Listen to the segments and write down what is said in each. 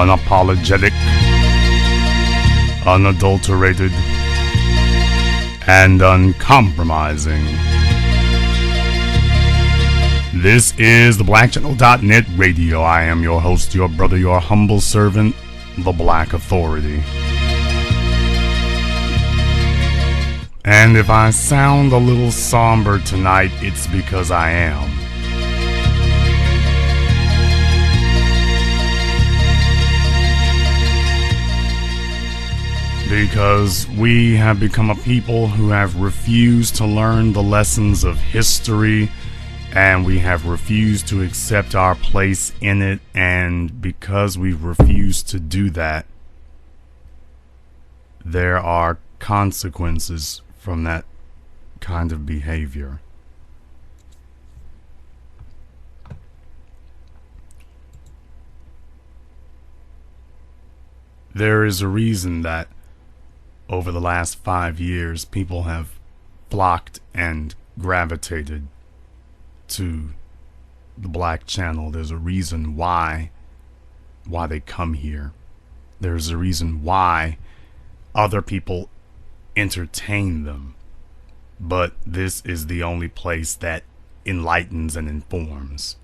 unapologetic, unadulterated, and uncompromising. This is the BlackChannel.net radio. I am your host, your brother, your humble servant, the Black Authority. And if I sound a little somber tonight, it's because I am. Because we have become a people who have refused to learn the lessons of history, and we have refused to accept our place in it, and because we've refused to do that, there are consequences from that kind of behavior. There is a reason that over the last 5 years people have flocked and gravitated to the Black Channel. There's a reason why they come here. There's a reason why other people entertain them, but this is the only place that enlightens and informs,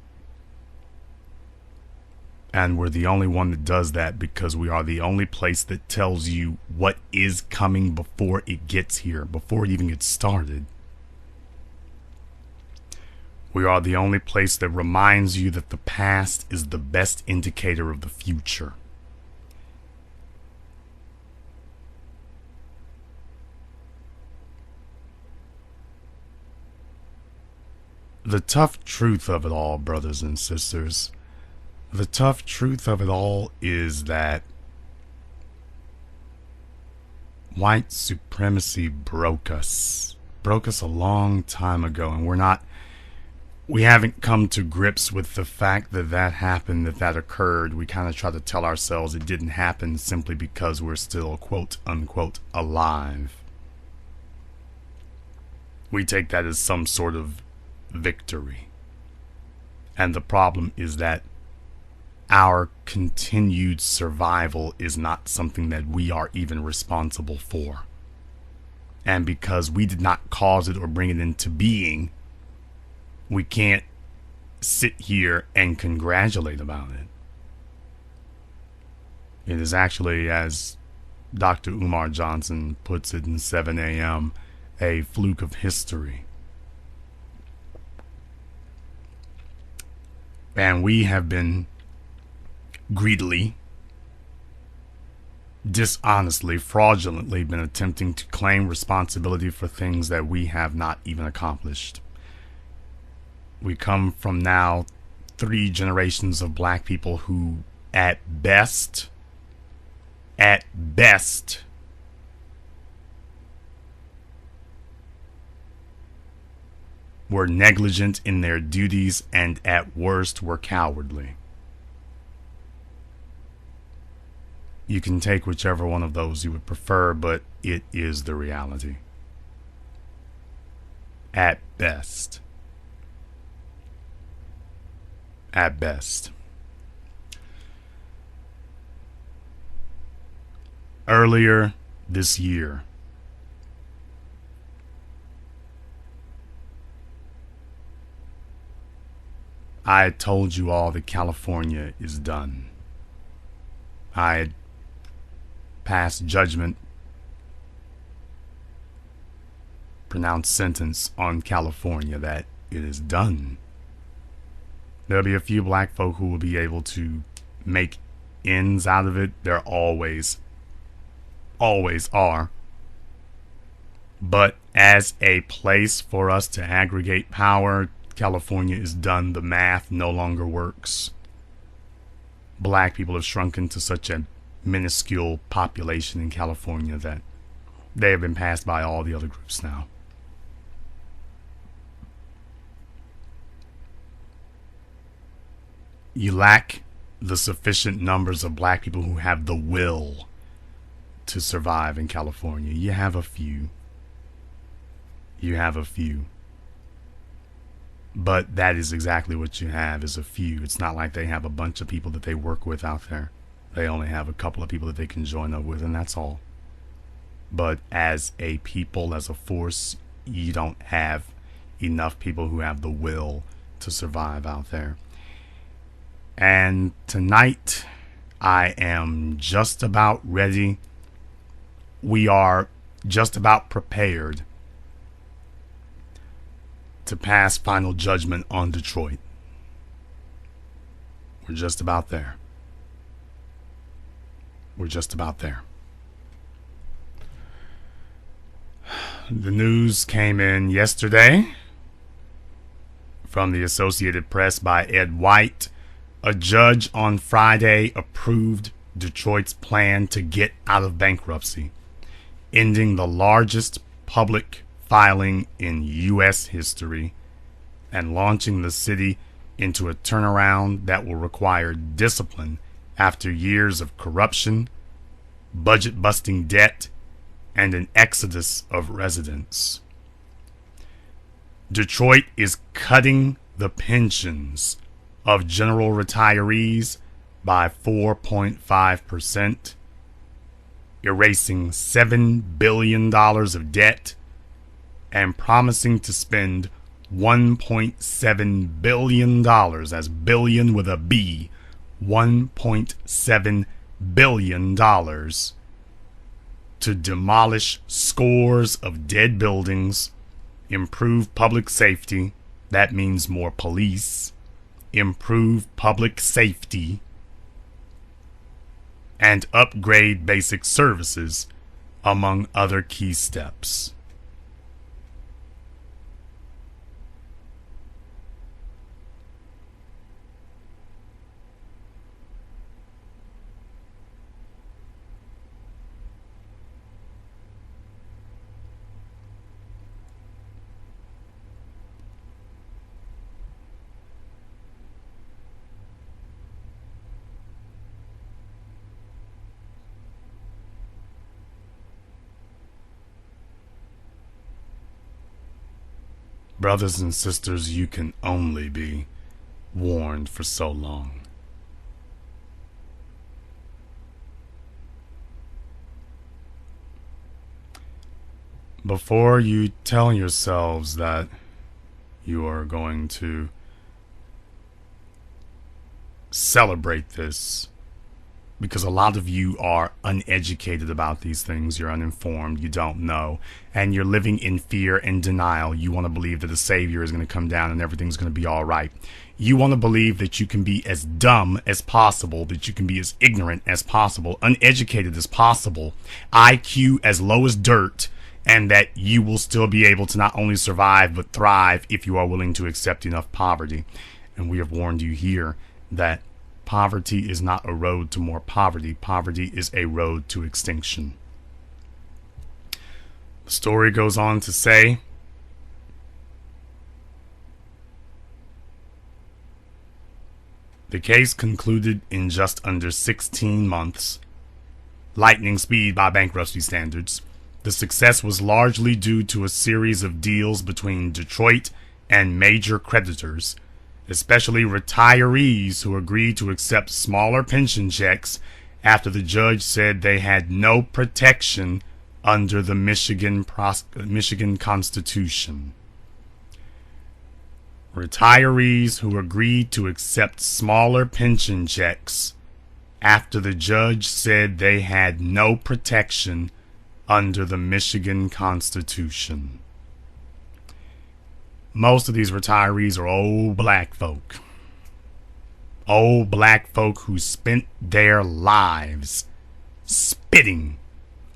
and we're the only one that does that because we are the only place that tells you what is coming before it gets here, before it even gets started. We are the only place that reminds you that the past is the best indicator of the future. The tough truth of it all, brothers and sisters, the tough truth of it all is that white supremacy broke us a long time ago, and we haven't come to grips with the fact that that happened, that occurred. We kind of try to tell ourselves it didn't happen simply because we're still quote unquote alive. We take that as some sort of victory. And the problem is that our continued survival is not something that we are even responsible for. And because we did not cause it or bring it into being, we can't sit here and congratulate about it. It is actually, as Dr. Umar Johnson puts it in 7 a.m., a fluke of history. And we have been greedily, dishonestly, fraudulently been attempting to claim responsibility for things that we have not even accomplished. We come from now 3 generations of black people who, at best, were negligent in their duties, and at worst were cowardly. You can take whichever one of those you would prefer, but it is the reality. At best. At best. Earlier this year, I told you all that California is done. I had passed judgment, pronounced sentence on California that it is done. There'll be a few black folk who will be able to make ends out of it. There always are. But as a place for us to aggregate power, California is done. The math no longer works. Black people have shrunken to such a minuscule population in California that they have been passed by all the other groups now. You lack the sufficient numbers of black people who have the will to survive in California. You have a few. But that is exactly what you have, is a few. It's not like they have a bunch of people that they work with out there. They only have a couple of people that they can join up with, and that's all. But as a people, as a force, you don't have enough people who have the will to survive out there. And tonight, I am just about ready. We are just about prepared to pass final judgment on Detroit. We're just about there. We're just about there. The news came in yesterday from the Associated Press by Ed White. A judge on Friday approved Detroit's plan to get out of bankruptcy, ending the largest public filing in U.S. history and launching the city into a turnaround that will require discipline after years of corruption, budget-busting debt, and an exodus of residents. Detroit is cutting the pensions of general retirees by 4.5%, erasing $7 billion of debt, and promising to spend $1.7 billion, as billion with a B, $1.7 billion to demolish scores of dead buildings, improve public safety, that means more police, improve public safety, and upgrade basic services, among other key steps. Brothers and sisters, you can only be warned for so long. Before you tell yourselves that you are going to celebrate this, because a lot of you are uneducated about these things, you're uninformed, you don't know, and you're living in fear and denial. You want to believe that the Savior is going to come down and everything's going to be all right. You want to believe that you can be as dumb as possible, that you can be as ignorant as possible, uneducated as possible, IQ as low as dirt, and that you will still be able to not only survive but thrive if you are willing to accept enough poverty. And we have warned you here that poverty is not a road to more poverty. Poverty is a road to extinction. The story goes on to say, the case concluded in just under 16 months, lightning speed by bankruptcy standards. The success was largely due to a series of deals between Detroit and major creditors, especially retirees who agreed to accept smaller pension checks after the judge said they had no protection under the Michigan Constitution. Retirees who agreed to accept smaller pension checks after the judge said they had no protection under the Michigan Constitution. Most of these retirees are old black folk. Old black folk who spent their lives spitting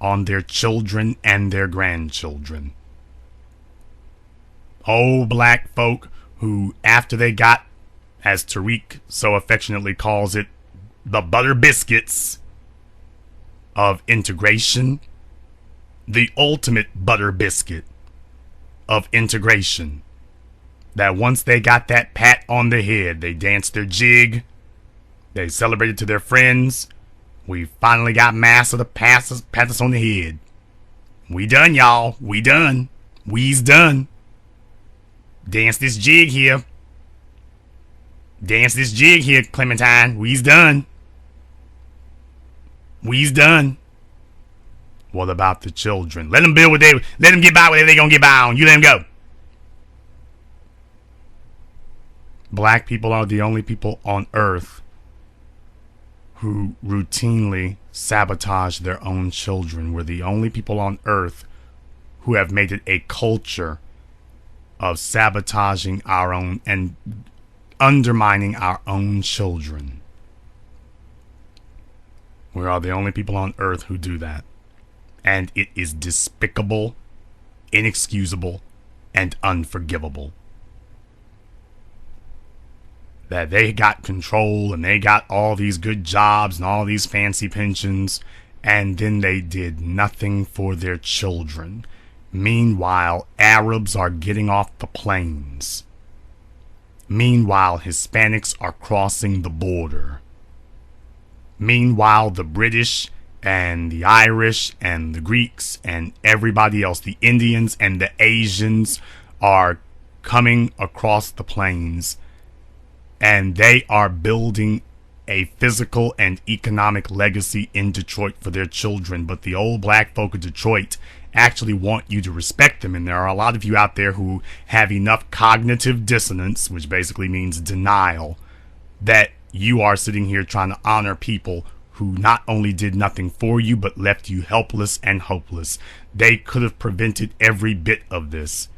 on their children and their grandchildren. Old black folk who, after they got, as Tariq so affectionately calls it, the butter biscuits of integration, the ultimate butter biscuit of integration, that once they got that pat on the head, they danced their jig, they celebrated to their friends. We finally got Master to pat us on the head. We done, y'all. We done. We's done. Dance this jig here. Dance this jig here, Clementine. We's done. We's done. What about the children? Let them build what they, let them get by whatever they gonna get by on. You let them go. Black people are the only people on earth who routinely sabotage their own children. We're the only people on earth who have made it a culture of sabotaging our own and undermining our own children. We are the only people on earth who do that. And it is despicable, inexcusable, and unforgivable. That they got control and they got all these good jobs and all these fancy pensions, and then they did nothing for their children. Meanwhile, Arabs are getting off the planes. Meanwhile, Hispanics are crossing the border. Meanwhile, the British and the Irish and the Greeks and everybody else, the Indians and the Asians, are coming across the plains, and they are building a physical and economic legacy in Detroit for their children. But the old black folk of Detroit actually want you to respect them, and there are a lot of you out there who have enough cognitive dissonance, which basically means denial, that you are sitting here trying to honor people who not only did nothing for you but left you helpless and hopeless. They could have prevented every bit of this.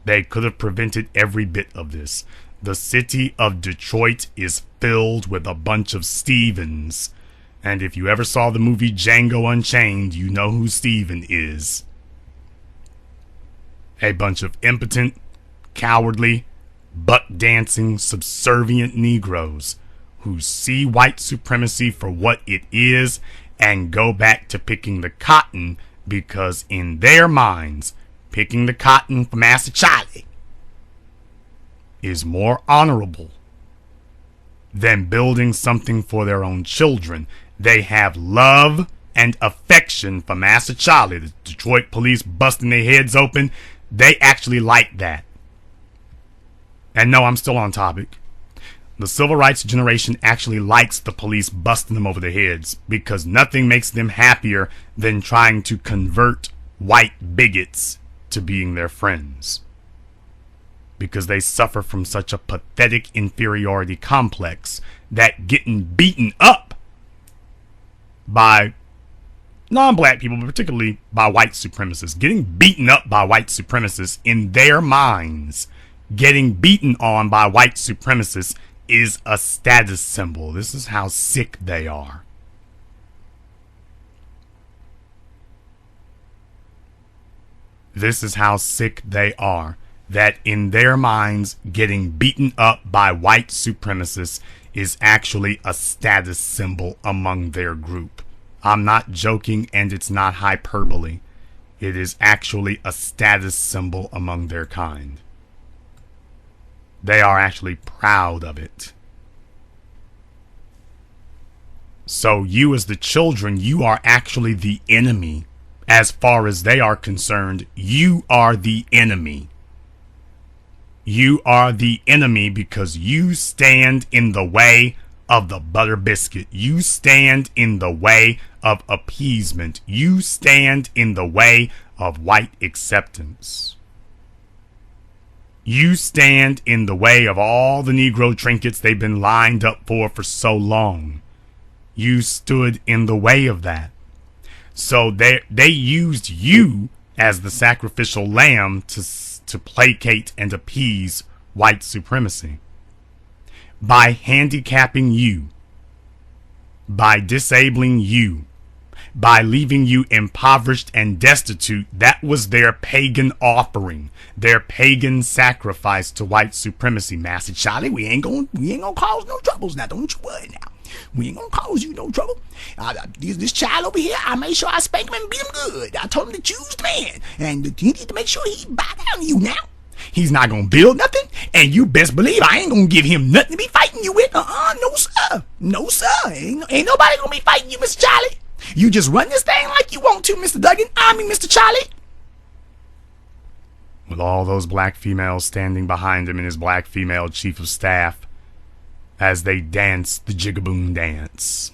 They could have prevented every bit of this. The city of Detroit is filled with a bunch of Stevens. And if you ever saw the movie Django Unchained, you know who Steven is. A bunch of impotent, cowardly, buck-dancing, subservient Negroes who see white supremacy for what it is and go back to picking the cotton, because in their minds, picking the cotton for Master Charlie is more honorable than building something for their own children. They have love and affection for Master Charlie. The Detroit police busting their heads open, they actually like that. And no, I'm still on topic. The civil rights generation actually likes the police busting them over the heads, because nothing makes them happier than trying to convert white bigots to being their friends. Because they suffer from such a pathetic inferiority complex that getting beaten up by non-black people, but particularly by white supremacists, getting beaten up by white supremacists, in their minds, getting beaten on by white supremacists is a status symbol. This is how sick they are. This is how sick they are. That in their minds, getting beaten up by white supremacists is actually a status symbol among their group. I'm not joking, and it's not hyperbole. It is actually a status symbol among their kind. They are actually proud of it. So you, as the children, you are actually the enemy. As far as they are concerned, you are the enemy. You are the enemy because you stand in the way of the butter biscuit. You stand in the way of appeasement. You stand in the way of white acceptance. You stand in the way of all the Negro trinkets they've been lined up for so long. You stood in the way of that. So they used you as the sacrificial lamb to placate and appease white supremacy. By handicapping you, by disabling you, by leaving you impoverished and destitute, that was their pagan offering, their pagan sacrifice to white supremacy. Master Charlie, we ain't gonna cause no troubles now. Don't you worry now. We ain't gonna cause you no trouble. This child over here, I made sure I spank him and beat him good. I told him to choose the man, and he needs to make sure he bow down to you now. He's not gonna build nothing, and you best believe I ain't gonna give him nothing to be fighting you with. No sir, no sir. Ain't nobody gonna be fighting you, Mr. Charlie. You just run this thing like you want to, Mr. Duggan. I mean, Mr. Charlie. With all those black females standing behind him and his black female chief of staff as they dance the jigaboom dance.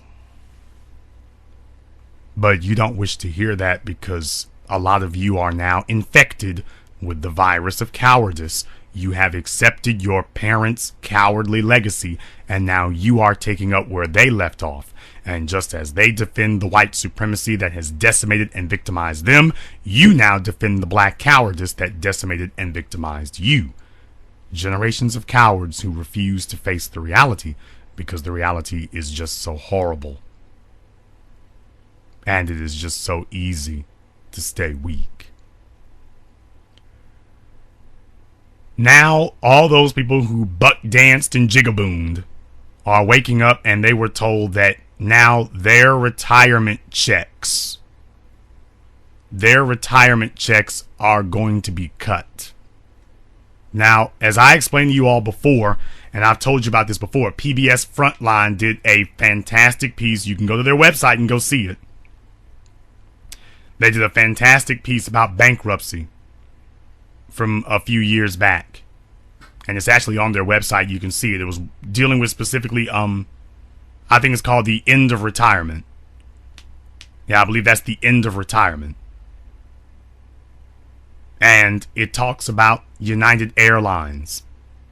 But you don't wish to hear that because a lot of you are now infected with the virus of cowardice. You have accepted your parents' cowardly legacy, and now you are taking up where they left off. And just as they defend the white supremacy that has decimated and victimized them, you now defend the black cowardice that decimated and victimized you. Generations of cowards who refuse to face the reality because the reality is just so horrible. And it is just so easy to stay weak. Now, all those people who buck danced and jigabooned are waking up, and they were told that now their retirement checks are going to be cut. Now, as I explained to you all before, and I've told you about this before, PBS Frontline did a fantastic piece. You can go to their website and go see it. They did a fantastic piece about bankruptcy from a few years back. And it's actually on their website. You can see it. It was dealing with specifically, I think it's called the end of retirement. Yeah, I believe that's the end of retirement. And it talks about United Airlines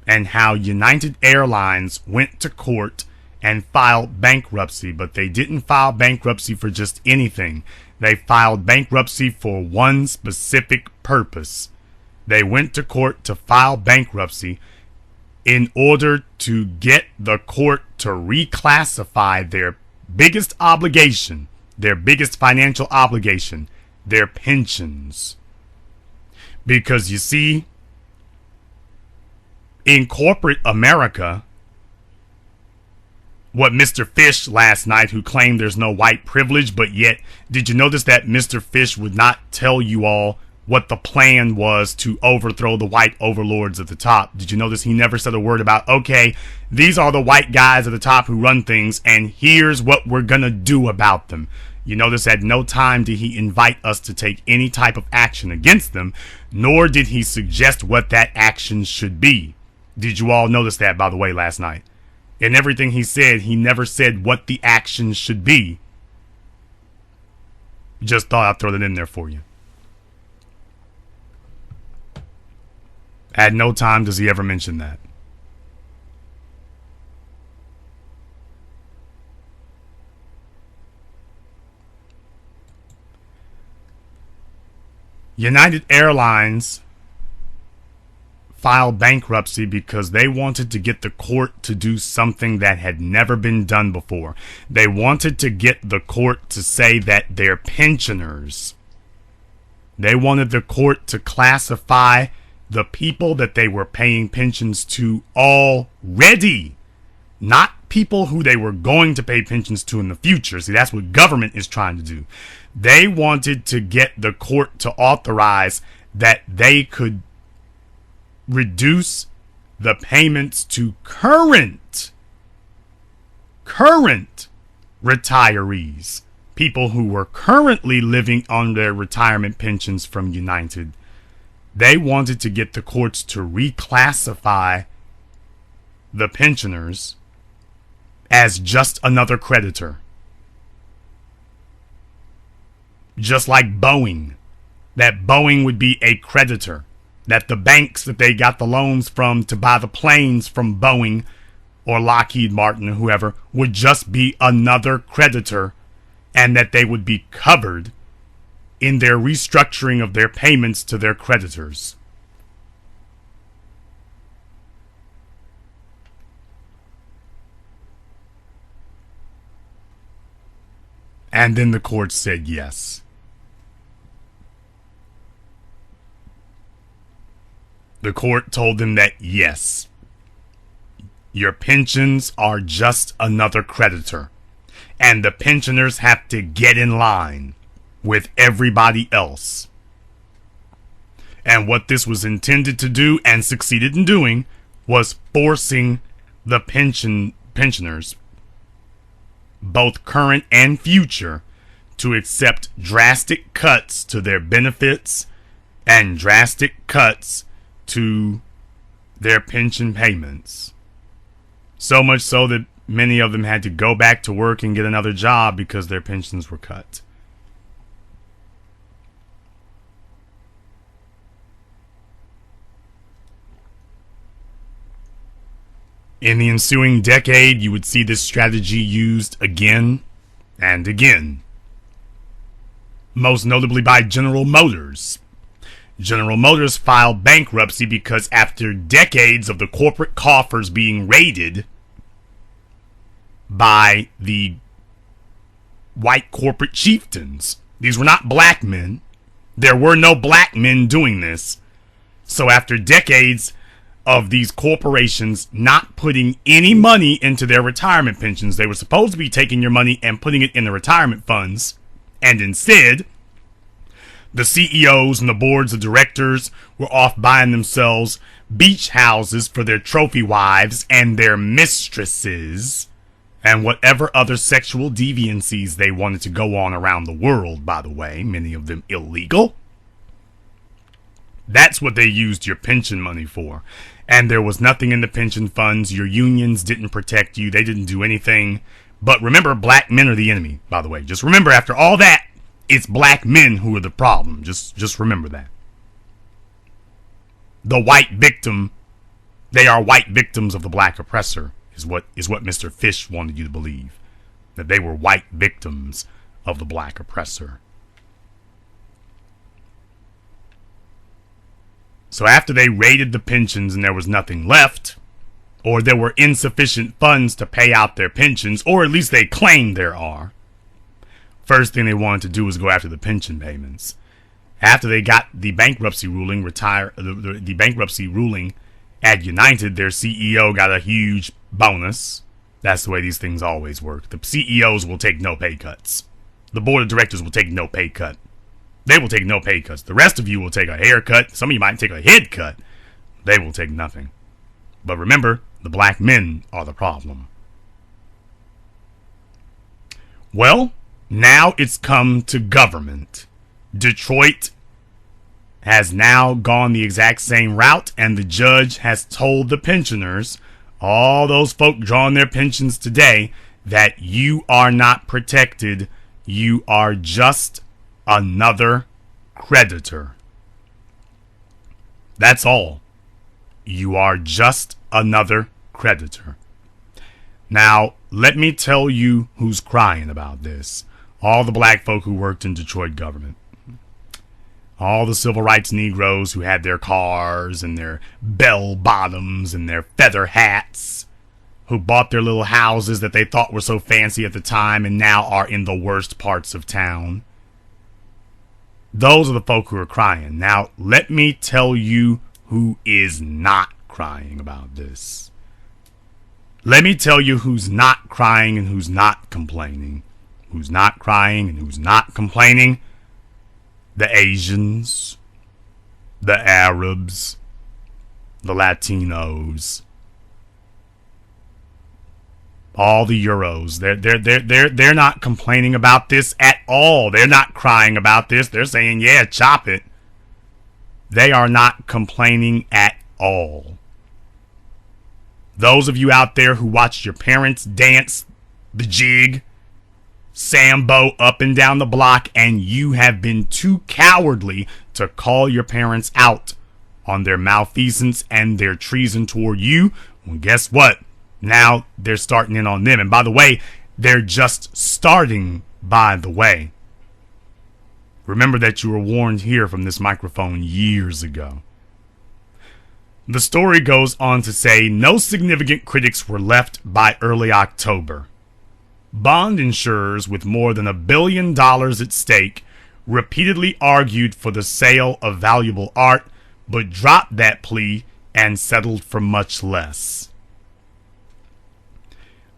and how United Airlines went to court and filed bankruptcy, but they didn't file bankruptcy for just anything. They filed bankruptcy for one specific purpose. They went to court to file bankruptcy in order to get the court to reclassify their biggest obligation, their biggest financial obligation, their pensions. Because you see, in corporate America, what Mr. Fish last night, who claimed there's no white privilege, but yet, did you notice that Mr. Fish would not tell you all what the plan was to overthrow the white overlords at the top? Did you notice he never said a word about, okay, these are the white guys at the top who run things, and here's what we're gonna do about them? You notice at no time did he invite us to take any type of action against them, nor did he suggest what that action should be. Did you all notice that, by the way, last night? In everything he said, he never said what the action should be. Just thought I'd throw that in there for you. At no time does he ever mention that. United Airlines filed bankruptcy because they wanted to get the court to do something that had never been done before. They wanted to get the court to say that their pensioners, they wanted the court to classify the people that they were paying pensions to already, not people who they were going to pay pensions to in the future. See, that's what government is trying to do. They wanted to get the court to authorize that they could reduce the payments to current retirees, people who were currently living on their retirement pensions from United. They wanted to get the courts to reclassify the pensioners as just another creditor. Just like Boeing, that Boeing would be a creditor, that the banks that they got the loans from to buy the planes from Boeing or Lockheed Martin or whoever would just be another creditor, and that they would be covered in their restructuring of their payments to their creditors. And then the court said yes. The court told them that yes, your pensions are just another creditor, and the pensioners have to get in line with everybody else. And what this was intended to do, and succeeded in doing, was forcing the pensioners, both current and future, to accept drastic cuts to their benefits and drastic cuts to their pension payments. So much so that many of them had to go back to work and get another job because their pensions were cut. In the ensuing decade, you would see this strategy used again and again, most notably by General Motors. General Motors filed bankruptcy because after decades of the corporate coffers being raided by the white corporate chieftains, these were not black men. There were no black men doing this. So after decades of these corporations not putting any money into their retirement pensions, they were supposed to be taking your money and putting it in the retirement funds, and instead the CEOs and the boards of directors were off buying themselves beach houses for their trophy wives and their mistresses and whatever other sexual deviancies they wanted to go on around the world, by the way, many of them illegal. That's what they used your pension money for. And there was nothing in the pension funds. Your unions didn't protect you. They didn't do anything. But remember, black men are the enemy, by the way. Just remember, after all that, it's black men who are the problem. Just remember that. The white victim, they are white victims of the black oppressor, is what Mr. Fish wanted you to believe. That they were white victims of the black oppressor. So after they raided the pensions and there was nothing left, or there were insufficient funds to pay out their pensions, or at least they claimed there are, first thing they wanted to do was go after the pension payments. After they got the bankruptcy ruling, the bankruptcy ruling at United, their CEO got a huge bonus. That's the way these things always work. The CEOs will take no pay cuts. The board of directors will take no pay cut. They will take no pay cuts. The rest of you will take a haircut. Some of you might take a head cut. They will take nothing. But remember, the black men are the problem. Well, now it's come to government. Detroit has now gone the exact same route, and the judge has told the pensioners, all those folk drawing their pensions today, that you are not protected. You are just another creditor. That's all. You are just another creditor. Now, let me tell you who's crying about this. All the black folk who worked in Detroit government. All the civil rights Negroes who had their cars and their bell bottoms and their feather hats, who bought their little houses that they thought were so fancy at the time and now are in the worst parts of town. Those are the folk who are crying. Now, let me tell you who is not crying about this. Let me tell you who's not crying and who's not complaining. Who's not crying and who's not complaining? The Asians, the Arabs, the Latinos, all the Euros. They're not complaining about this at all. They're not crying about this. They're saying, yeah, chop it. They are not complaining at all. Those of you out there who watched your parents dance the jig, Sambo up and down the block, and you have been too cowardly to call your parents out on their malfeasance and their treason toward you, well, guess what? Now they're starting in on them. And by the way, they're just starting, by the way. Remember that you were warned here from this microphone years ago. The story goes on to say no significant critics were left by early October. Bond insurers with more than $1 billion at stake repeatedly argued for the sale of valuable art, but dropped that plea and settled for much less.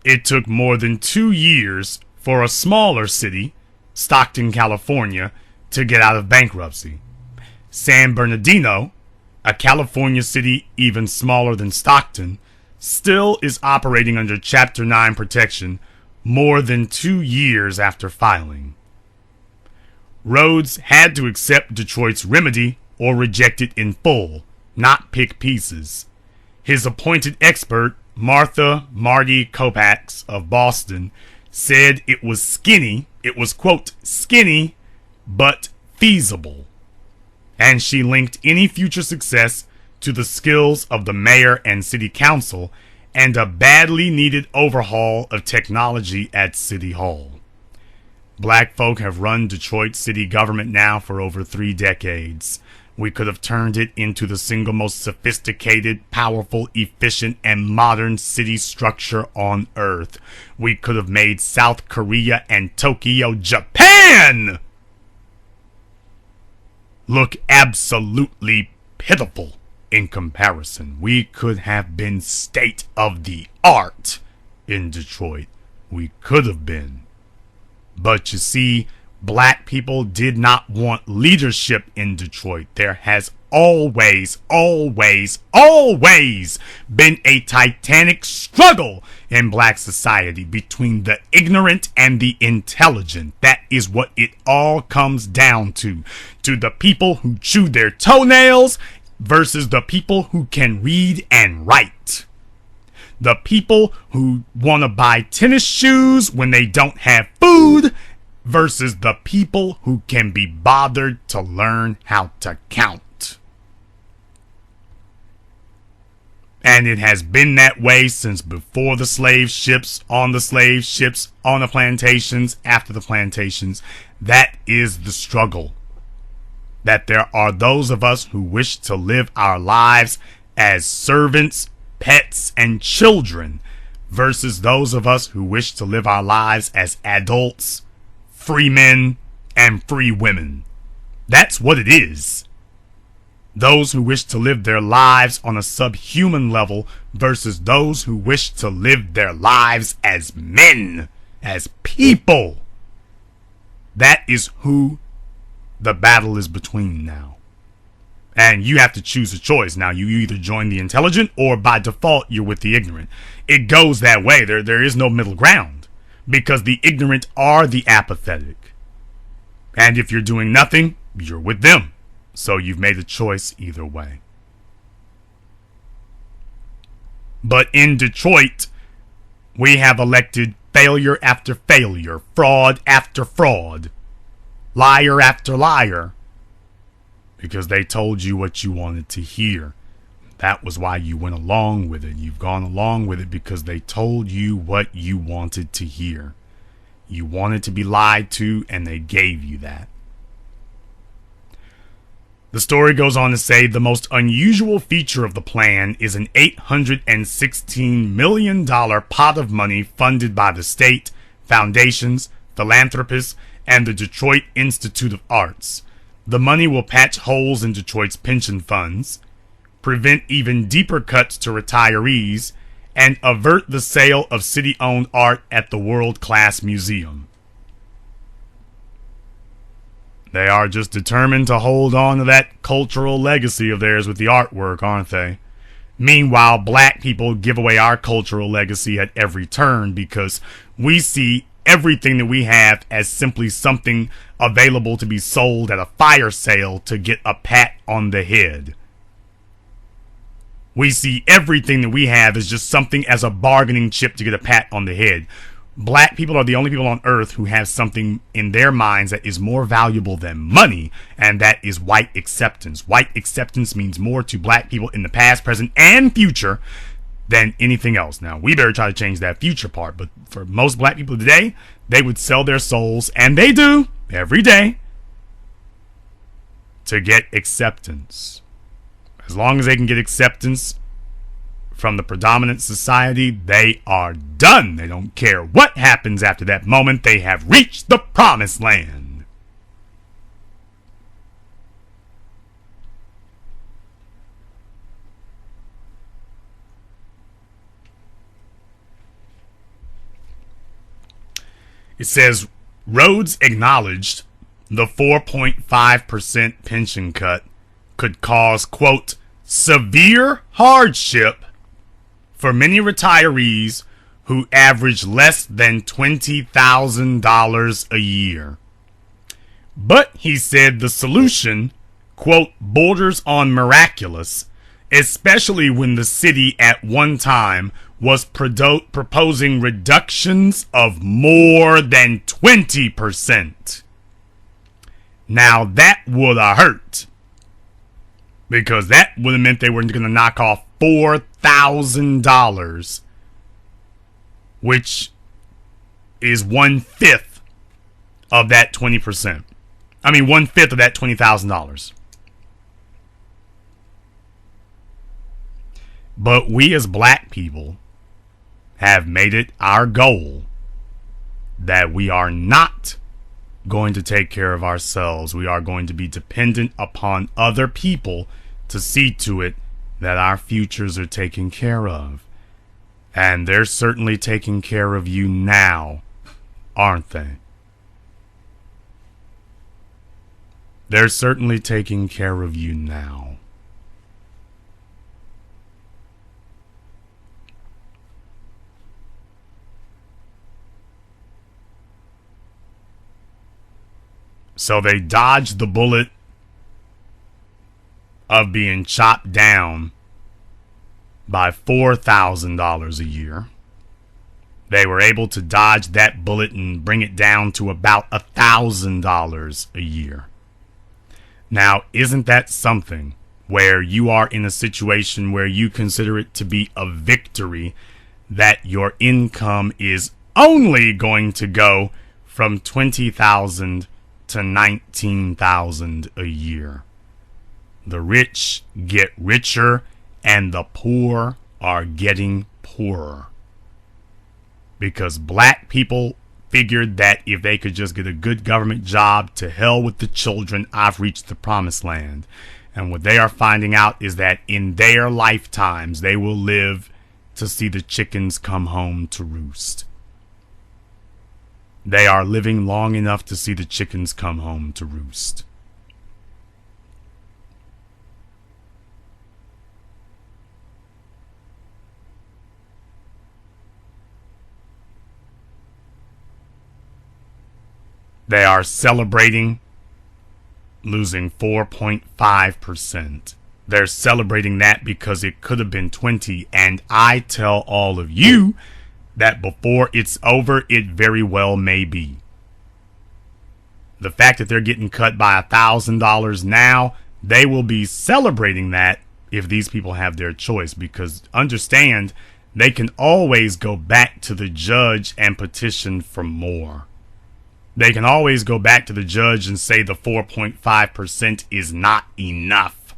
It took more than 2 years for a smaller city, Stockton, California, to get out of bankruptcy. San Bernardino, a California city even smaller than Stockton, still is operating under Chapter 9 protection more than 2 years after filing. Rhodes had to accept Detroit's remedy or reject it in full, not pick pieces. His appointed expert, Marty Kopax of Boston, said it was skinny, quote, skinny, but feasible. And she linked any future success to the skills of the mayor and city council and a badly needed overhaul of technology at City Hall. Black folk have run Detroit city government now for over 3 decades. We could have turned it into the single most sophisticated, powerful, efficient, and modern city structure on Earth. We could have made South Korea and Tokyo, Japan, look absolutely pitiful in comparison. We could have been state of the art in Detroit. We could have been. But you see, black people did not want leadership in Detroit. There has always been a titanic struggle in black society between the ignorant and the intelligent. That is what it all comes down to. To the people who chew their toenails versus the people who can read and write. The people who want to buy tennis shoes when they don't have food versus the people who can be bothered to learn how to count. And it has been that way since before the slave ships, on the slave ships, on the plantations, after the plantations. That is the struggle. That there are those of us who wish to live our lives as servants, pets, and children versus those of us who wish to live our lives as adults, free men, and free women. That's what it is. Those who wish to live their lives on a subhuman level versus those who wish to live their lives as men, as people. That is who the battle is between now. And you have to choose a choice. Now, you either join the intelligent or by default you're with the ignorant. It goes that way. There is no middle ground because the ignorant are the apathetic. And if you're doing nothing, you're with them. So you've made a choice either way. But in Detroit, we have elected failure after failure, fraud after fraud, liar after liar, because they told you what you wanted to hear. That was why you went along with it. You've gone along with it because they told you what you wanted to hear. You wanted to be lied to, and they gave you that. The story goes on to say the most unusual feature of the plan is an $816 million pot of money funded by the state, foundations, philanthropists, and the Detroit Institute of Arts. The money will patch holes in Detroit's pension funds, prevent even deeper cuts to retirees, and avert the sale of city-owned art at the world-class museum. They are just determined to hold on to that cultural legacy of theirs with the artwork, aren't they? Meanwhile, black people give away our cultural legacy at every turn because we see everything that we have as simply something available to be sold at a fire sale to get a pat on the head. We see everything that we have as just something as a bargaining chip to get a pat on the head. Black people are the only people on earth who have something in their minds that is more valuable than money, and that is white acceptance. White acceptance means more to black people in the past, present, and future than anything else. Now, we better try to change that future part, but for most black people today, they would sell their souls, and they do, every day, to get acceptance. As long as they can get acceptance from the predominant society, they are done. They don't care what happens after that moment. They have reached the promised land. It says, Rhodes acknowledged the 4.5% pension cut could cause, quote, severe hardship for many retirees who average less than $20,000 a year. But he said the solution, quote, borders on miraculous, especially when the city at one time was proposing reductions of more than 20%. Now that would have hurt, because that would have meant they were going to knock off 4,000 $20,000, which is 1/5 of that 20%. I mean, 1/5 of that $20,000. But we as black people have made it our goal that we are not going to take care of ourselves. We are going to be dependent upon other people to see to it that our futures are taken care of. And they're certainly taking care of you now, aren't they? They're certainly taking care of you now. So they dodged the bullet of being chopped down by $4,000 a year. They were able to dodge that bullet and bring it down to about $1,000 a year. Now, isn't that something where you are in a situation where you consider it to be a victory that your income is only going to go from $20,000 to $19,000 a year? The rich get richer and the poor are getting poorer. Because black people figured that if they could just get a good government job, to hell with the children, I've reached the promised land. And what they are finding out is that in their lifetimes, they will live to see the chickens come home to roost. They are living long enough to see the chickens come home to roost. They are celebrating losing 4.5%. They're celebrating that because it could have been 20. And I tell all of you that before it's over, it very well may be. The fact that they're getting cut by $1,000 now, they will be celebrating that if these people have their choice. Because understand, they can always go back to the judge and petition for more. They can always go back to the judge and say the 4.5% is not enough.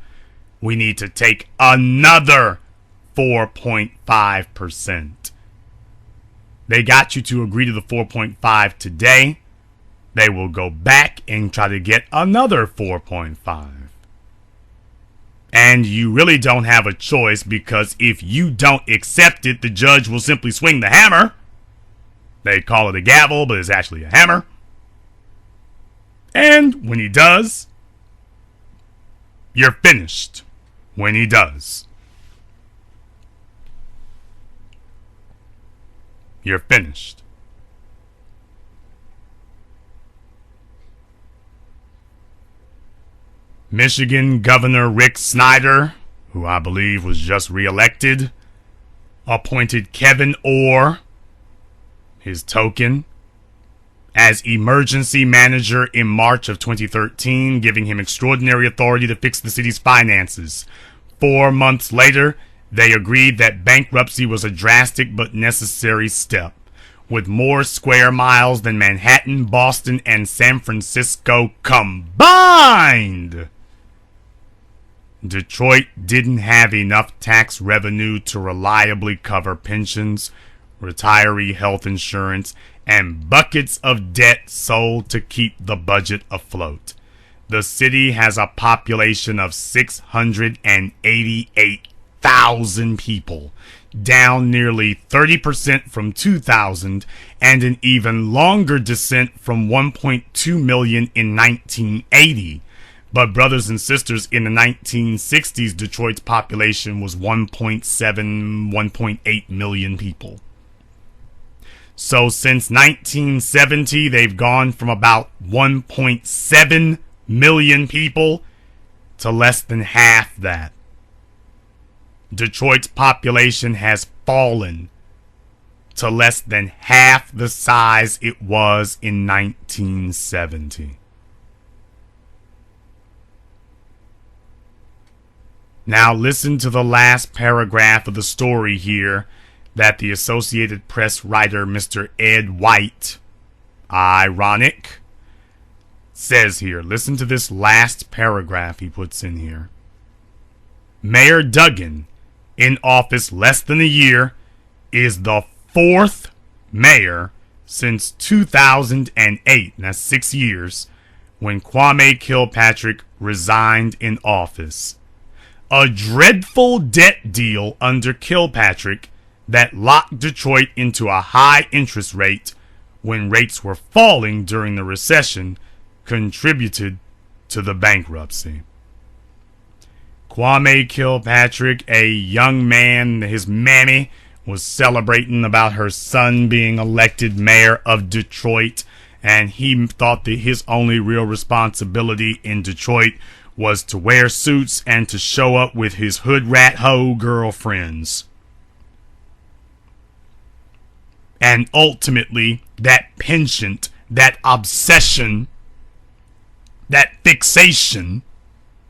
We need to take another 4.5%. They got you to agree to the 4.5 today. They will go back and try to get another 4.5. And you really don't have a choice, because if you don't accept it, the judge will simply swing the hammer. They call it a gavel, but it's actually a hammer. And when he does, you're finished. When he does, you're finished. Michigan Governor Rick Snyder, who I believe was just reelected, appointed Kevin Orr, his token, as emergency manager in March of 2013, giving him extraordinary authority to fix the city's finances. 4 months later, they agreed that bankruptcy was a drastic but necessary step. With more square miles than Manhattan, Boston, and San Francisco combined, Detroit didn't have enough tax revenue to reliably cover pensions, retiree health insurance, and buckets of debt sold to keep the budget afloat. The city has a population of 688,000 people, down nearly 30% from 2000, and an even longer descent from 1.2 million in 1980. But brothers and sisters, in the 1960s, Detroit's population was 1.7, 1.8 million people. So since 1970, they've gone from about 1.7 million people to less than half that. Detroit's population has fallen to less than half the size it was in 1970. Now listen to the last paragraph of the story here that the Associated Press writer Mr. Ed White, ironic, says here. Listen to this last paragraph he puts in here. Mayor Duggan, in office less than a year, is the fourth mayor since 2008, that's 6 years, when Kwame Kilpatrick resigned in office. A dreadful debt deal under Kilpatrick that locked Detroit into a high interest rate when rates were falling during the recession contributed to the bankruptcy. Kwame Kilpatrick, a young man, his mammy was celebrating about her son being elected mayor of Detroit, and he thought that his only real responsibility in Detroit was to wear suits and to show up with his hood rat hoe girlfriends. And ultimately, that penchant, that obsession, that fixation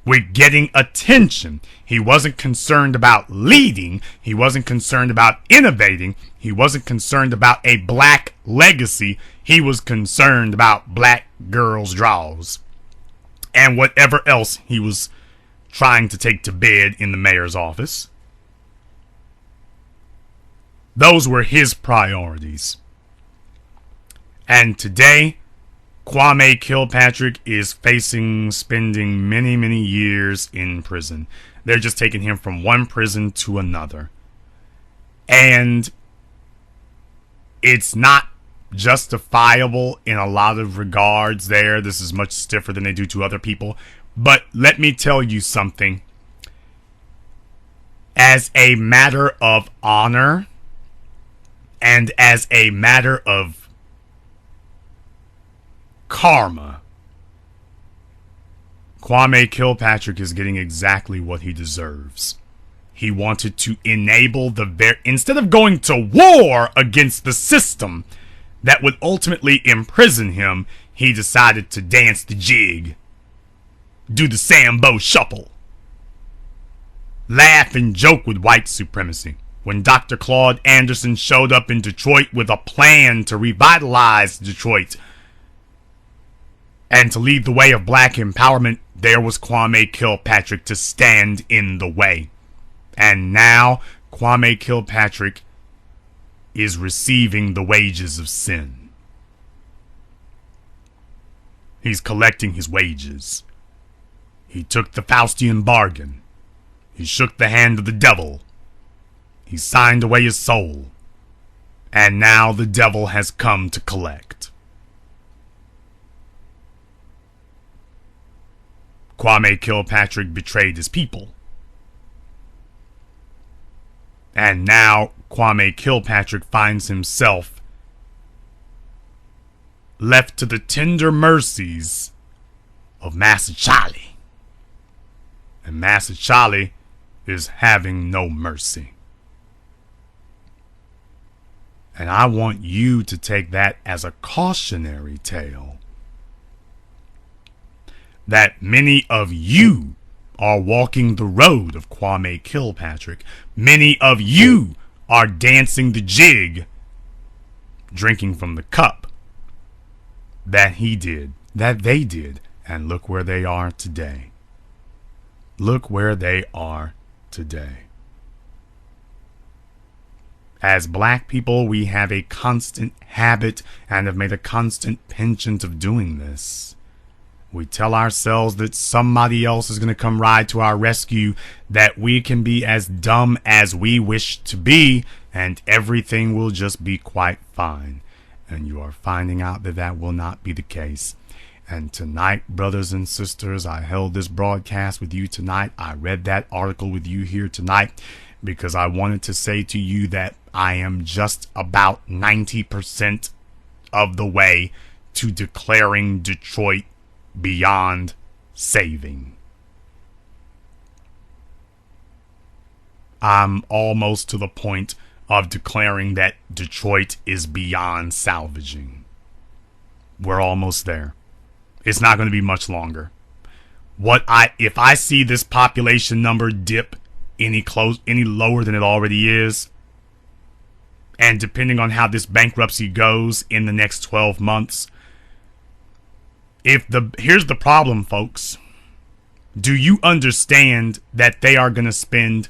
with getting attention. He wasn't concerned about leading. He wasn't concerned about innovating. He wasn't concerned about a black legacy. He was concerned about black girls' draws and whatever else he was trying to take to bed in the mayor's office. Those were his priorities. And today, Kwame Kilpatrick is facing spending many, many years in prison. They're just taking him from one prison to another. And it's not justifiable in a lot of regards there. This is much stiffer than they do to other people. But let me tell you something. As a matter of honor and as a matter of karma, Kwame Kilpatrick is getting exactly what he deserves. He wanted to enable instead of going to war against the system that would ultimately imprison him, he decided to dance the jig, do the Sambo shuffle, laugh and joke with white supremacy. When Dr. Claude Anderson showed up in Detroit with a plan to revitalize Detroit and to lead the way of black empowerment, there was Kwame Kilpatrick to stand in the way. And now Kwame Kilpatrick is receiving the wages of sin. He's collecting his wages. He took the Faustian bargain. He shook the hand of the devil. He signed away his soul. And now the devil has come to collect. Kwame Kilpatrick betrayed his people. And now Kwame Kilpatrick finds himself left to the tender mercies of Master Charlie. And Master Charlie is having no mercy. And I want you to take that as a cautionary tale. That many of you are walking the road of Kwame Kilpatrick. Many of you are dancing the jig, drinking from the cup that he did, that they did. And look where they are today. Look where they are today. As black people, we have a constant habit and have made a constant penchant of doing this. We tell ourselves that somebody else is going to come ride to our rescue, that we can be as dumb as we wish to be, and everything will just be quite fine. And you are finding out that that will not be the case. And tonight, brothers and sisters, I held this broadcast with you tonight. I read that article with you here tonight because I wanted to say to you that I am just about 90% of the way to declaring Detroit beyond saving. I'm almost to the point of declaring that Detroit is beyond salvaging. We're almost there. It's not going to be much longer. If I see this population number dip any lower than it already is, and depending on how this bankruptcy goes in the next 12 months, here's the problem, folks. Do you understand that they are going to spend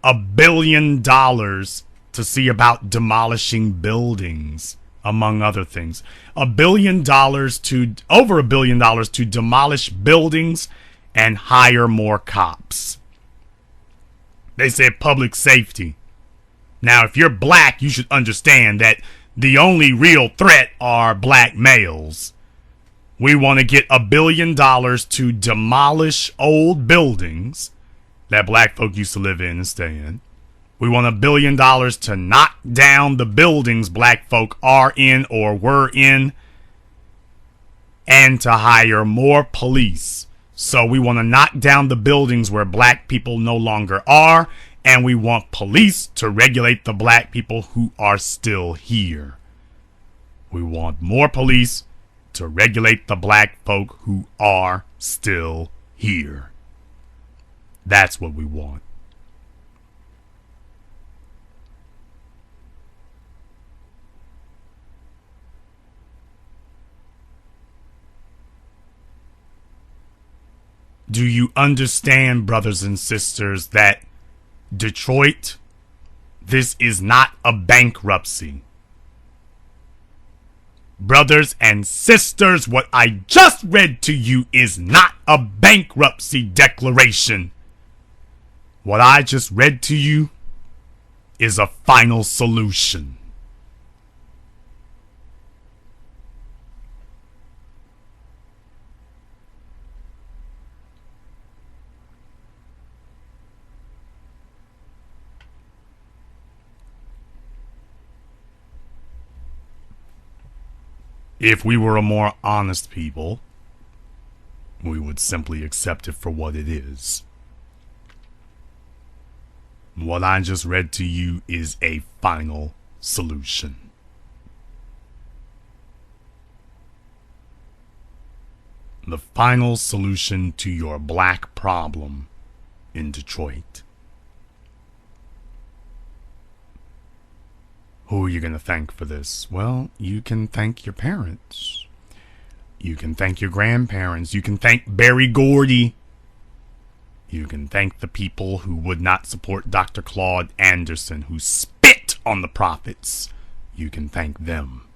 $1 billion to see about demolishing buildings, among other things? Over $1 billion to demolish buildings and hire more cops. They said public safety. Now, if you're black, you should understand that the only real threat are black males. We want to get $1 billion to demolish old buildings that black folk used to live in and stay in. We want $1 billion to knock down the buildings black folk are in or were in, and to hire more police. So we want to knock down the buildings where black people no longer are, and we want police to regulate the black people who are still here. We want more police to regulate the black folk who are still here. That's what we want. Do you understand, brothers and sisters, that Detroit, this is not a bankruptcy? Brothers and sisters, what I just read to you is not a bankruptcy declaration. What I just read to you is a final solution. If we were a more honest people, we would simply accept it for what it is. What I just read to you is a final solution. The final solution to your black problem in Detroit. Who are you going to thank for this? Well, you can thank your parents. You can thank your grandparents. You can thank Berry Gordy. You can thank the people who would not support Dr. Claude Anderson, who spit on the prophets. You can thank them.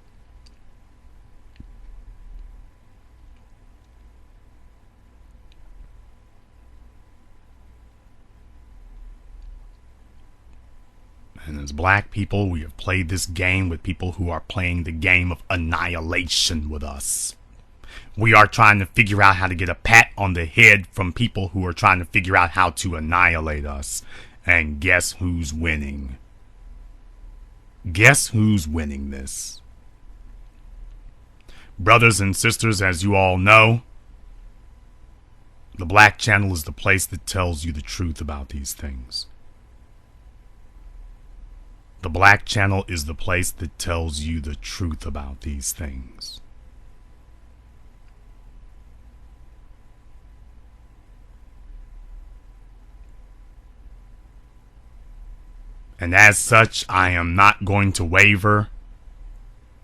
And as black people, we have played this game with people who are playing the game of annihilation with us. We are trying to figure out how to get a pat on the head from people who are trying to figure out how to annihilate us. And guess who's winning? Guess who's winning this? Brothers and sisters, as you all know, the Black Channel is the place that tells you the truth about these things. The Black Channel is the place that tells you the truth about these things. And as such, I am not going to waver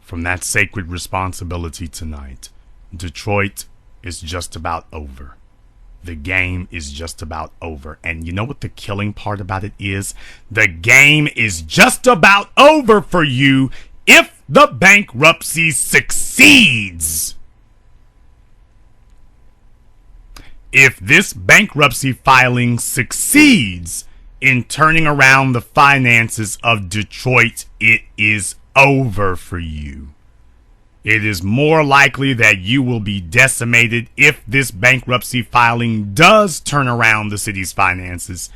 from that sacred responsibility tonight. Detroit is just about over. The game is just about over. And you know what the killing part about it is? The game is just about over for you if the bankruptcy succeeds. If this bankruptcy filing succeeds in turning around the finances of Detroit, it is over for you. It is more likely that you will be decimated if this bankruptcy filing does turn around the city's finances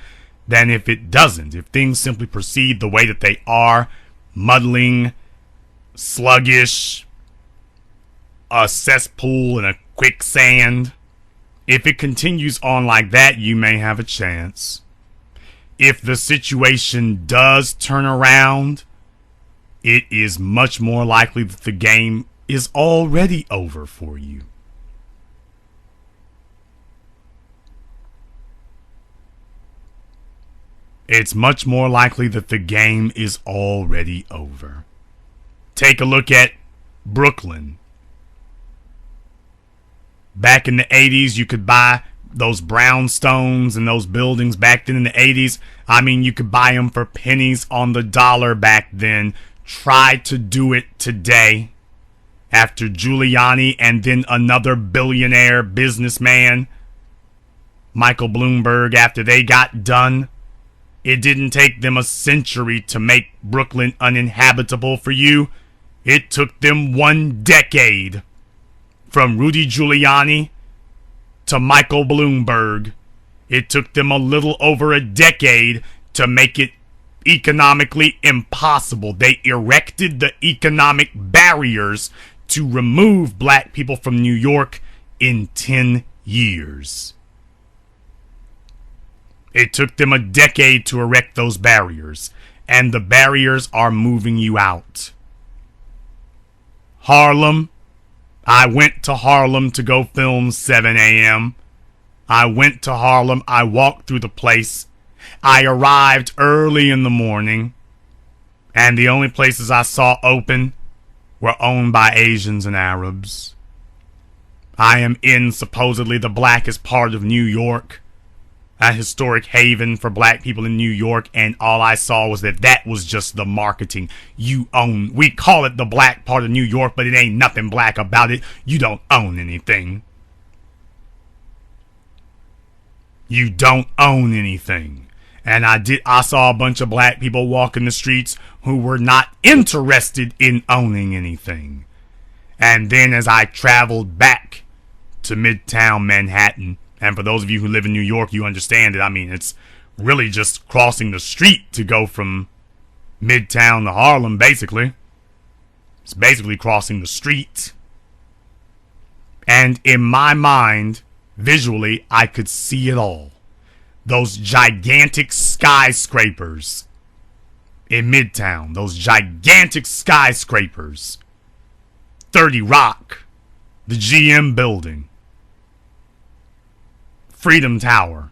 than if it doesn't. If things simply proceed the way that they are, muddling, sluggish, a cesspool and a quicksand, if it continues on like that, you may have a chance. If the situation does turn around, it is much more likely that the game is already over for you. it's much more likely that the game is already over. Take a look at Brooklyn. Back in the 80s, you could buy those brownstones and those buildings back then in the 80s. I mean, you could buy them for pennies on the dollar back then. Try to do it today. After Giuliani and then another billionaire businessman, Michael Bloomberg, after they got done, it didn't take them a century to make Brooklyn uninhabitable for you. It took them 1 decade. From Rudy Giuliani to Michael Bloomberg, it took them a little over a decade to make it economically impossible. They erected the economic barriers to remove black people from New York in 10 years. It took them a decade to erect those barriers, and the barriers are moving you out. Harlem. I went to Harlem to go film 7 a.m. I went to Harlem. I walked through the place. I arrived early in the morning, and the only places I saw open were owned by Asians and Arabs. I am in supposedly the blackest part of New York, a historic haven for black people in New York, and all I saw was that was just the marketing. We call it the black part of New York, but it ain't nothing black about it. You don't own anything. You don't own anything. And I saw a bunch of black people walking the streets who were not interested in owning anything. And then as I traveled back to Midtown Manhattan, and for those of you who live in New York, you understand it. I mean, it's really just crossing the street to go from Midtown to Harlem, basically. It's basically crossing the street. And in my mind, visually, I could see it all. Those gigantic skyscrapers in Midtown. Those gigantic skyscrapers. 30 Rock. The GM building. Freedom Tower.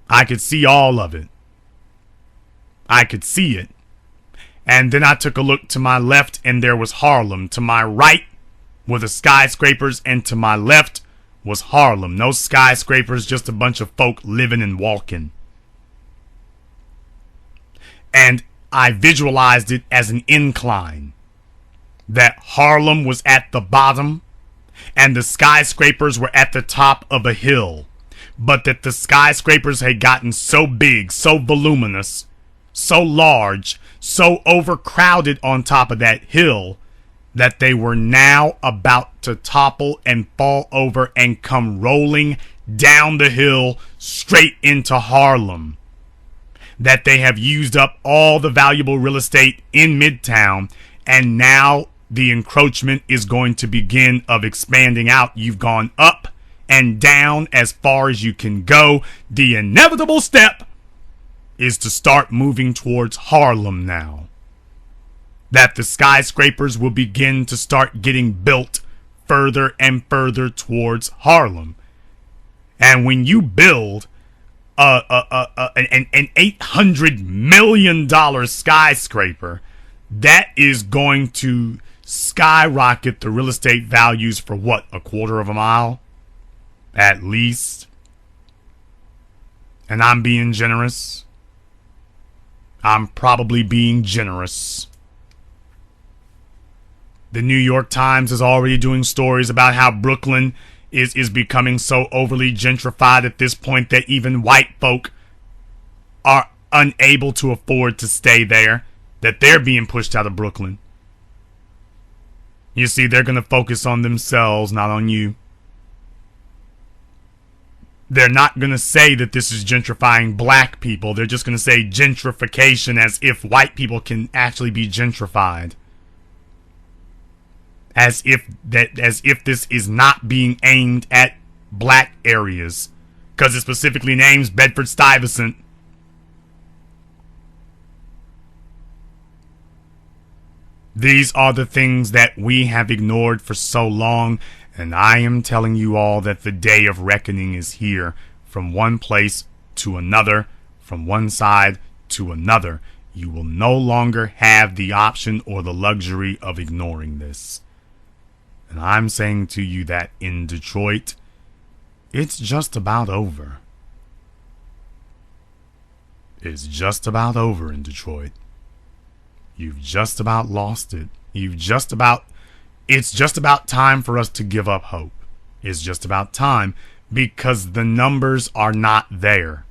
I could see all of it. I could see it. And then I took a look to my left and there was Harlem. To my right were the skyscrapers and to my left was Harlem. No skyscrapers, just a bunch of folk living and walking. And I visualized it as an incline. That Harlem was at the bottom and the skyscrapers were at the top of a hill, but that the skyscrapers had gotten so big, so voluminous, so large, so overcrowded on top of that hill that they were now about to topple and fall over and come rolling down the hill straight into Harlem. That they have used up all the valuable real estate in Midtown, and now the encroachment is going to begin of expanding out. You've gone up and down as far as you can go. The inevitable step is to start moving towards Harlem now. That the skyscrapers will begin to start getting built further and further towards Harlem. And when you build an $800 million skyscraper, that is going to skyrocket the real estate values for what, a quarter of a mile? At least. And I'm being generous. I'm probably being generous. The New York Times is already doing stories about how Brooklyn is becoming so overly gentrified at this point that even white folk are unable to afford to stay there, that they're being pushed out of Brooklyn. You see, they're going to focus on themselves, not on you. They're not going to say that this is gentrifying black people. They're just going to say gentrification as if white people can actually be gentrified. As if this is not being aimed at black areas. Because it specifically names Bedford-Stuyvesant. These are the things that we have ignored for so long, and I am telling you all that the day of reckoning is here, from one place to another, from one side to another. You will no longer have the option or the luxury of ignoring this. And I'm saying to you that in Detroit, it's just about over. It's just about over in Detroit. You've just about lost it. It's just about time for us to give up hope. It's just about time because the numbers are not there.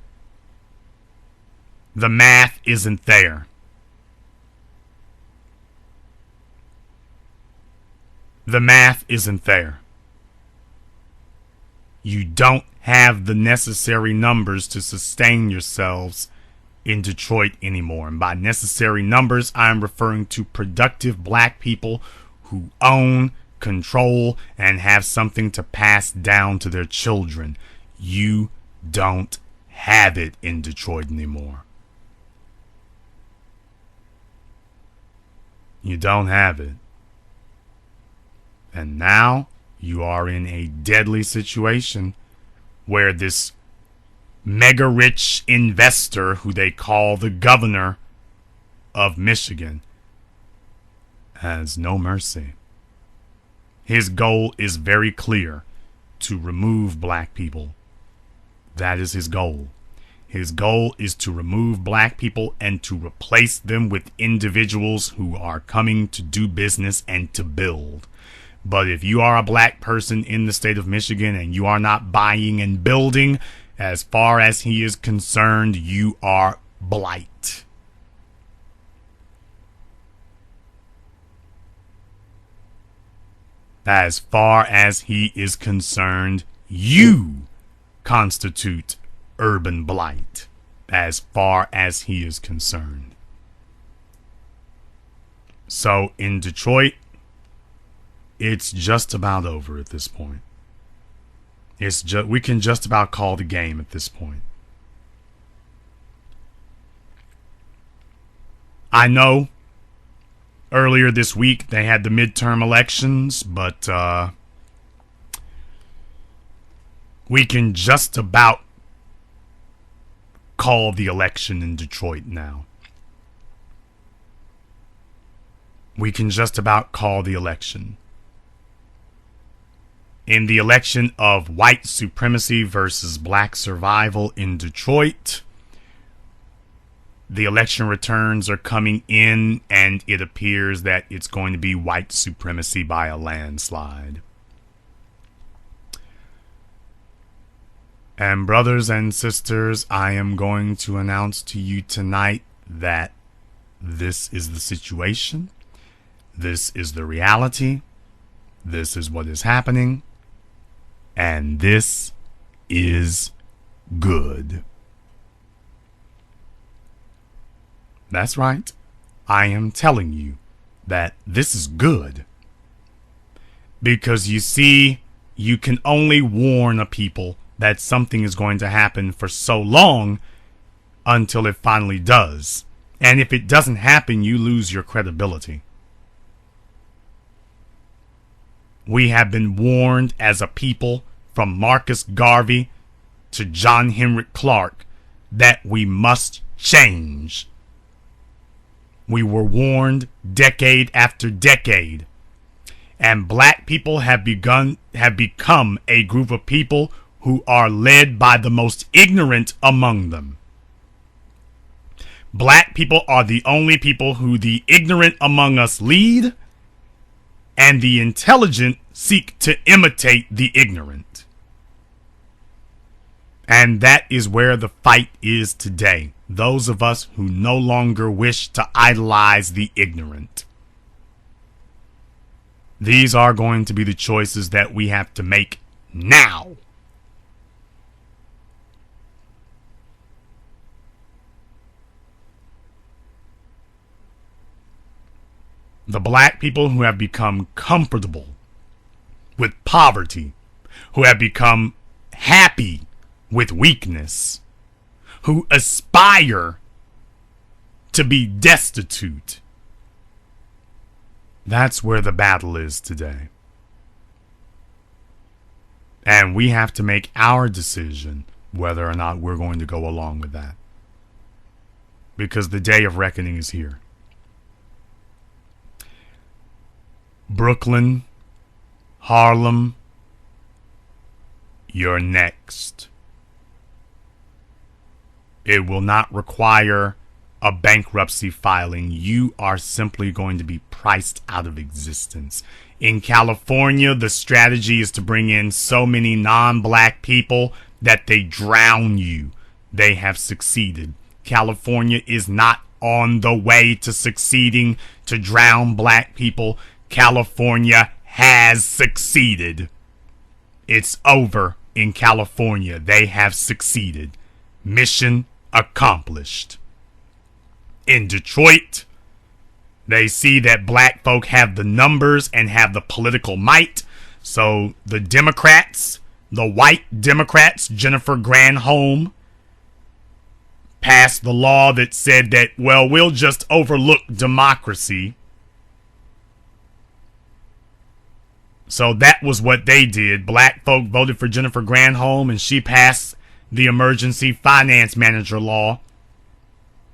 The math isn't there. The math isn't there. You don't have the necessary numbers to sustain yourselves in Detroit anymore. And by necessary numbers, I'm referring to productive black people who own, control, and have something to pass down to their children. You don't have it in Detroit anymore. You don't have it. And now you are in a deadly situation where this mega rich investor, who they call the governor of Michigan, has no mercy. His goal is very clear: to remove black people. That is his goal. His goal is to remove black people and to replace them with individuals who are coming to do business and to build. But if you are a black person in the state of Michigan and you are not buying and building, as far as he is concerned, you are blight. As far as he is concerned, you constitute urban blight. As far as he is concerned. So in Detroit, it's just about over at this point. We can just about call the game at this point. I know earlier this week they had the midterm elections, but we can just about call the election in Detroit now. We can just about call the election. In the election of white supremacy versus black survival in Detroit, the election returns are coming in, and it appears that it's going to be white supremacy by a landslide. And brothers and sisters, I am going to announce to you tonight that this is the situation. This is the reality. This is what is happening. And this is good. That's right. I am telling you that this is good. Because you see, you can only warn a people that something is going to happen for so long until it finally does. And if it doesn't happen, you lose your credibility. We have been warned as a people, from Marcus Garvey to John Henrik Clark, that we must change. We were warned decade after decade. And black people have become a group of people who are led by the most ignorant among them. Black people are the only people who the ignorant among us lead, and the intelligent seek to imitate the ignorant. And that is where the fight is today. Those of us who no longer wish to idolize the ignorant. These are going to be the choices that we have to make now. The black people who have become comfortable with poverty, who have become happy with weakness, who aspire to be destitute. That's where the battle is today. And we have to make our decision whether or not we're going to go along with that. Because the day of reckoning is here. Brooklyn, Harlem, you're next. It will not require a bankruptcy filing. You are simply going to be priced out of existence. In California, the strategy is to bring in so many non-black people that they drown you. They have succeeded. California is not on the way to succeeding to drown black people. California has succeeded. It's over in California. They have succeeded. Mission accomplished. In Detroit, they see that black folk have the numbers and have the political might. So the Democrats, the white Democrats, Jennifer Granholm, passed the law that said that, well, we'll just overlook democracy. So that was what they did. Black folk voted for Jennifer Granholm, and she passed the emergency finance manager law,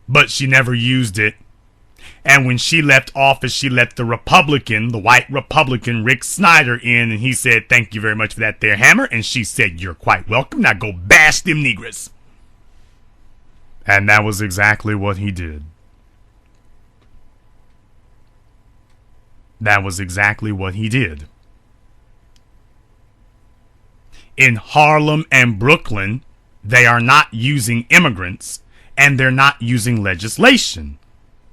but she never used it. And when she left office, she let the Republican, the white Republican, Rick Snyder in, and he said, thank you very much for that there hammer. And she said, you're quite welcome. Now go bash them niggers. And that was exactly what he did. That was exactly what he did. In Harlem and Brooklyn, they are not using immigrants, and they're not using legislation.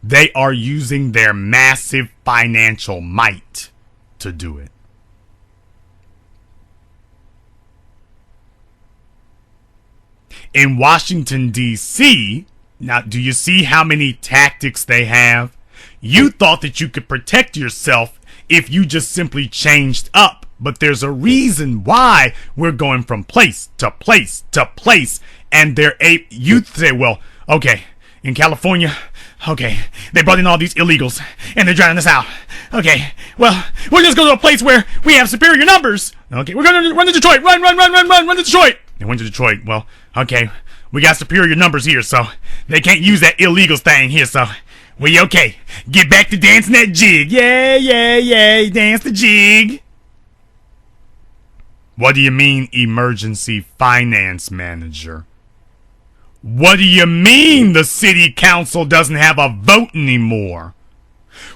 They are using their massive financial might to do it. In Washington, D.C., now do you see how many tactics they have? You thought that you could protect yourself if you just simply changed up. But there's a reason why we're going from place to place to place. And you'd say, well, okay, in California, okay, they brought in all these illegals and they're drowning us out. Okay, well, we'll just go to a place where we have superior numbers. Okay, we're going to run to Detroit. Run to Detroit. They went to Detroit. Well, okay, we got superior numbers here, so they can't use that illegals thing here, so we okay. Get back to dancing that jig. Yeah, dance the jig. What do you mean, emergency finance manager? What do you mean the city council doesn't have a vote anymore?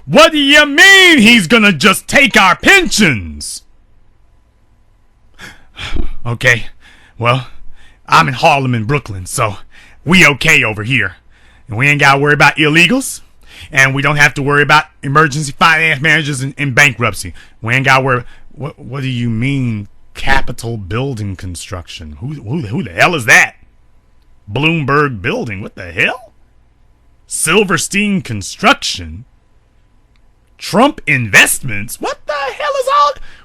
What do you mean he's gonna just take our pensions? Okay, well, I'm in Harlem and Brooklyn, so we okay over here. And we ain't gotta worry about illegals, and we don't have to worry about emergency finance managers in bankruptcy. We ain't gotta worry. What do you mean, Capitol building construction? Who the hell is that? Bloomberg building? What the hell? Silverstein construction? Trump investments? What the hell is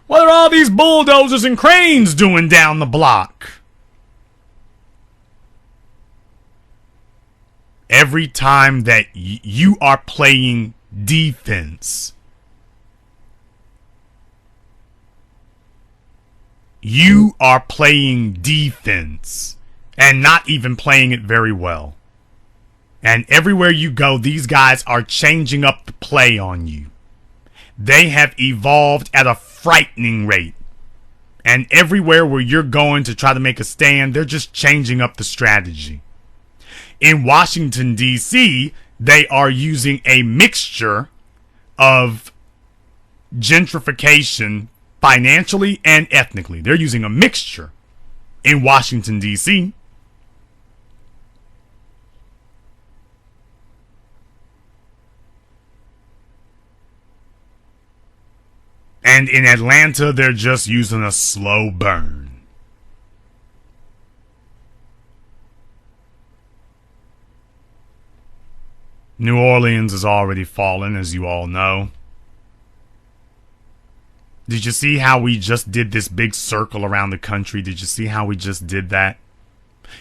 what are all these bulldozers and cranes doing down the block? Every time that you are playing defense, you are playing defense and not even playing it very well. And everywhere you go, these guys are changing up the play on you. They have evolved at a frightening rate. And everywhere where you're going to try to make a stand, they're just changing up the strategy. In Washington, D.C., they are using a mixture of gentrification financially and ethnically. They're using a mixture in Washington, D.C. And in Atlanta, they're just using a slow burn. New Orleans has already fallen, as you all know. Did you see how we just did this big circle around the country? Did you see how we just did that?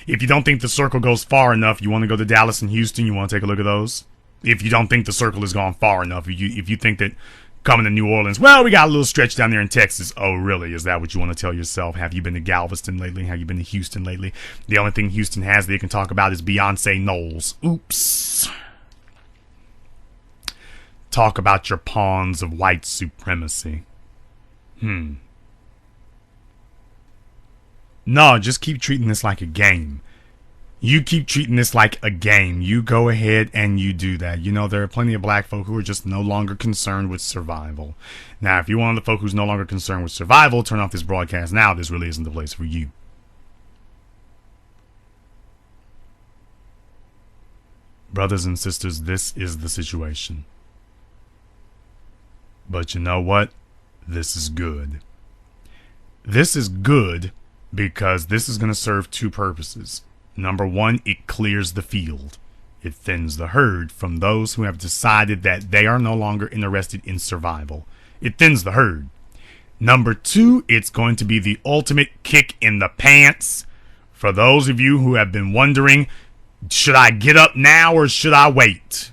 If you don't think the circle goes far enough, you want to go to Dallas and Houston, you want to take a look at those? If you don't think the circle has gone far enough, if you think that coming to New Orleans. Well, we got a little stretch down there in Texas. Oh, really? Is that what you want to tell yourself? Have you been to Galveston lately? Have you been to Houston lately? The only thing Houston has that you can talk about is Beyonce Knowles. Oops. Talk about your pawns of white supremacy. No, just keep treating this like a game. You keep treating this like a game. You go ahead and you do that. You know, there are plenty of black folk who are just no longer concerned with survival. Now, if you're one of the folk who's no longer concerned with survival, turn off this broadcast now. This really isn't the place for you. Brothers and sisters, this is the situation. But you know what? This is good. This is good because this is going to serve two purposes. Number one, it clears the field. It thins the herd from those who have decided that they are no longer interested in survival. It thins the herd. Number two, it's going to be the ultimate kick in the pants for those of you who have been wondering, should I get up now or should I wait?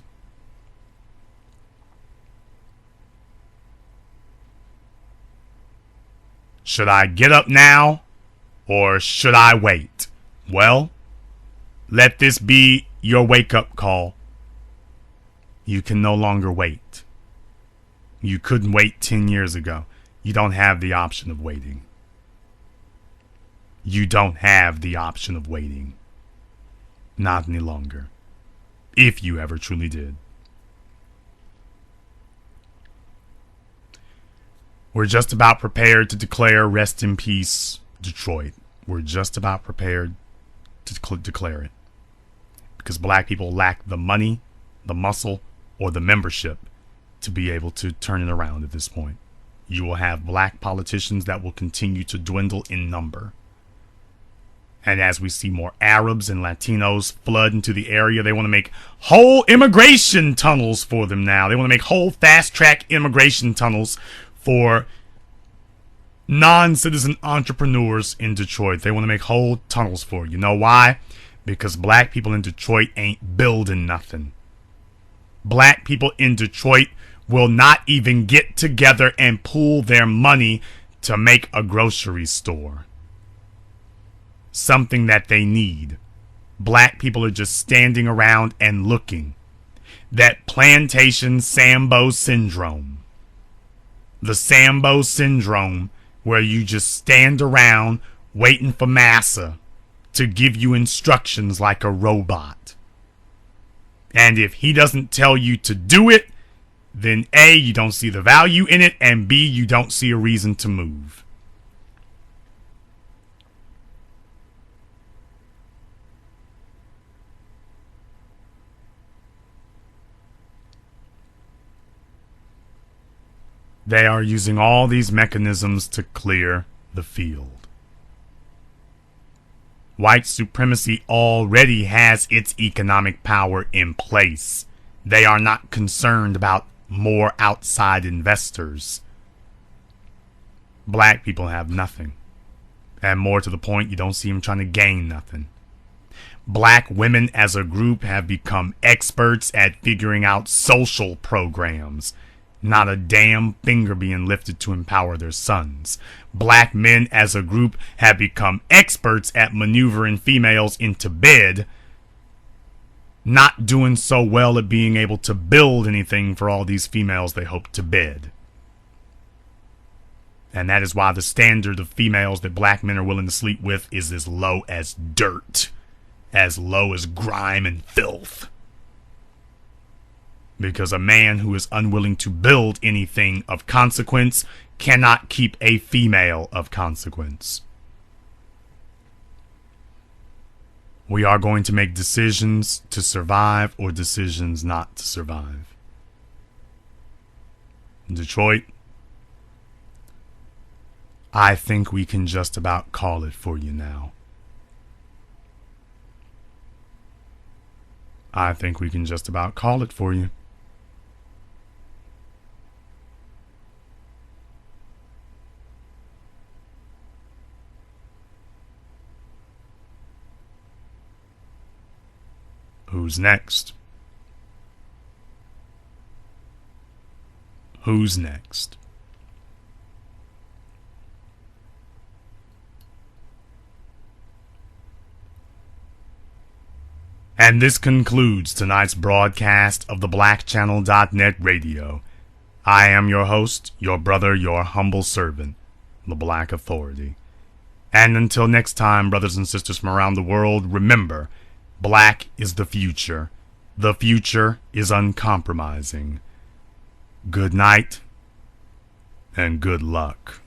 Should I get up now or should I wait? Well, let this be your wake-up call. You can no longer wait. You couldn't wait 10 years ago. You don't have the option of waiting. You don't have the option of waiting. Not any longer. If you ever truly did. We're just about prepared to declare rest in peace, Detroit. We're just about prepared to declare it. Because black people lack the money, the muscle, or the membership to be able to turn it around at this point. You will have black politicians that will continue to dwindle in number. And as we see more Arabs and Latinos flood into the area, they want to make whole immigration tunnels for them now. They want to make whole fast-track immigration tunnels for non-citizen entrepreneurs in Detroit. They want to make whole tunnels for you. You know why? Because black people in Detroit ain't building nothing. Black people in Detroit will not even get together and pool their money to make a grocery store. Something that they need. Black people are just standing around and looking. That plantation Sambo syndrome. The Sambo syndrome where you just stand around waiting for massa to give you instructions like a robot. And if he doesn't tell you to do it, then A, you don't see the value in it, and B, you don't see a reason to move. They are using all these mechanisms to clear the field. White supremacy already has its economic power in place. They are not concerned about more outside investors. Black people have nothing. And more to the point, you don't see them trying to gain nothing. Black women as a group have become experts at figuring out social programs. Not a damn finger being lifted to empower their sons. Black men as a group have become experts at maneuvering females into bed, not doing so well at being able to build anything for all these females they hope to bed. And that is why the standard of females that black men are willing to sleep with is as low as dirt, as low as grime and filth. Because a man who is unwilling to build anything of consequence cannot keep a female of consequence. We are going to make decisions to survive or decisions not to survive. Detroit, I think we can just about call it for you now. I think we can just about call it for you. Who's next? Who's next? And this concludes tonight's broadcast of the BlackChannel.net radio. I am your host, your brother, your humble servant, the Black Authority. And until next time, brothers and sisters from around the world, remember, black is the future. The future is uncompromising. Good night and good luck.